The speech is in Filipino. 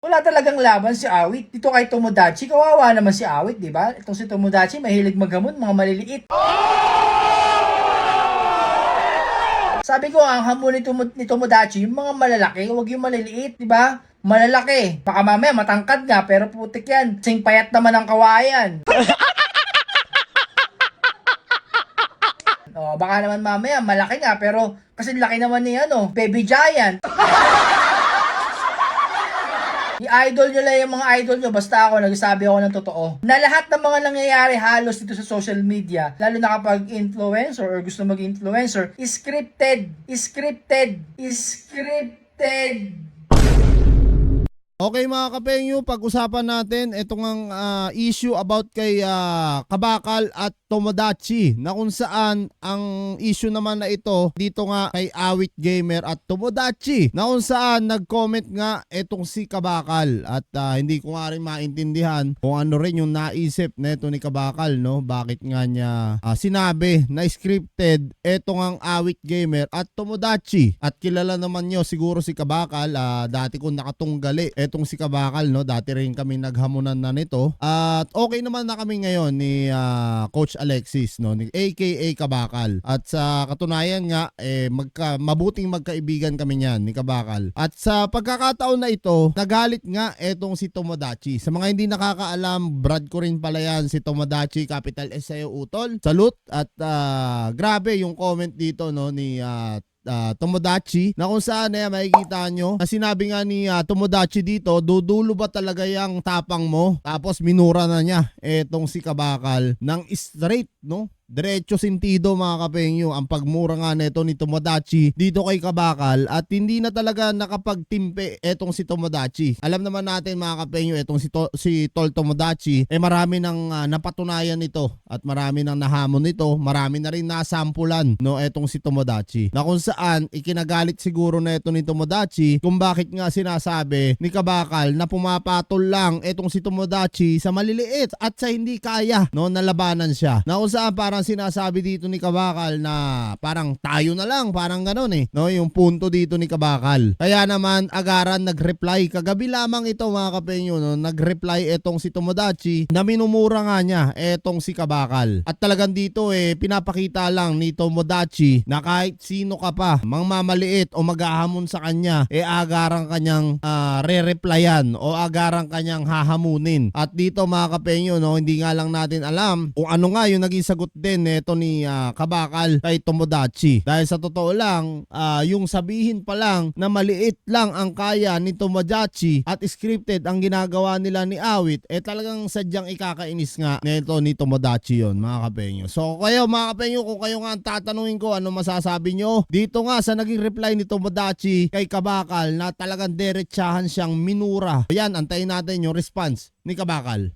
Wala talagang laban si Awit. Dito kay Tomodachi, kawawa naman si Awit, di ba? Itong si Tomodachi, mahilig maghamon, mga maliliit. Sabi ko, ang hamon ni Tomodachi, yung mga malalaki, huwag yung maliliit, di ba? Malalaki. Baka mamaya matangkad nga, pero putik yan. Sing payat naman ang kawayan. O, baka naman mamaya, malaki nga, pero kasi laki naman ni Baby Giant. I-idol nyo lang yung mga idol nyo. Basta ako, nagsasabi ako ng totoo. Na lahat ng mga nangyayari halos dito sa social media, lalo na kapag influencer or gusto mag-influencer, scripted. Scripted. Scripted. Okay mga kapengyo, pag-usapan natin itong issue about kay Kabakal at Tomodachi, na kung saan ang issue naman na ito dito nga kay Awit Gamer at Tomodachi, na kung saan nag-comment nga itong si Kabakal at hindi ko nga rin maintindihan kung ano rin yung naisip na ito ni Kabakal, no? Bakit nga niya sinabi na scripted itong ang Awit Gamer at Tomodachi. At kilala naman nyo siguro si Kabakal, dati ko nakatunggali etong si Kabakal, no? Dati rin kami naghamunan na nito. At okay naman na kami ngayon ni Coach Alexis, no? AKA Kabakal. At sa katunayan nga, mabuting magkaibigan kami niyan ni Kabakal. At sa pagkakataon na ito, nagalit nga etong si Tomodachi. Sa mga hindi nakakaalam, brad ko rin pala yan si Tomodachi, capital S sa'yo utol. Salute. At grabe yung comment dito, no, ni Tomodachi, na kung saan makikita nyo na sinabi nga ni Tomodachi dito, dudulo ba talaga yung tapang mo? Tapos minura na niya etong si Kabakal ng straight, no? Diretso sentido mga kapengyo ang pagmura nga neto ni Tomodachi dito kay Kabakal, at hindi na talaga nakapagtimpe etong si Tomodachi. Alam naman natin mga kapengyo, etong si Tol Tomodachi marami nang napatunayan nito at marami nang nahamon nito, marami na rin nasampulan, no, etong si Tomodachi, na kung saan ikinagalit siguro neto ni Tomodachi kung bakit nga sinasabi ni Kabakal na pumapatol lang etong si Tomodachi sa maliliit at sa hindi kaya, no, nalabanan siya, na kung saan parang sinasabi dito ni Kabakal na parang tayo na lang, parang gano'n no, yung punto dito ni Kabakal. Kaya naman agaran nag-reply kagabi lamang ito mga kapenyo, no, nag-reply etong si Tomodachi na minumura nga niya etong si Kabakal. At talagang dito pinapakita lang ni Tomodachi na kahit sino ka pa mang mamaliit o maghahamon sa kanya, agarang kanyang re-replyan o agarang kanyang hahamunin. At dito mga kapenyo, no, hindi nga lang natin alam kung ano nga yung naging sagot din neto ni Kabakal kay Tomodachi. Dahil sa totoo lang, yung sabihin pa lang na maliit lang ang kaya ni Tomodachi at scripted ang ginagawa nila ni Awit, talagang sadyang ikakainis nga neto ni Tomodachi yon mga kapenyo. So kayo mga kapenyo, kung kayo nga ang tatanungin ko, ano masasabi nyo dito nga sa naging reply ni Tomodachi kay Kabakal na talagang derechahan siyang minura? Ayan, antayin natin yung response ni Kabakal.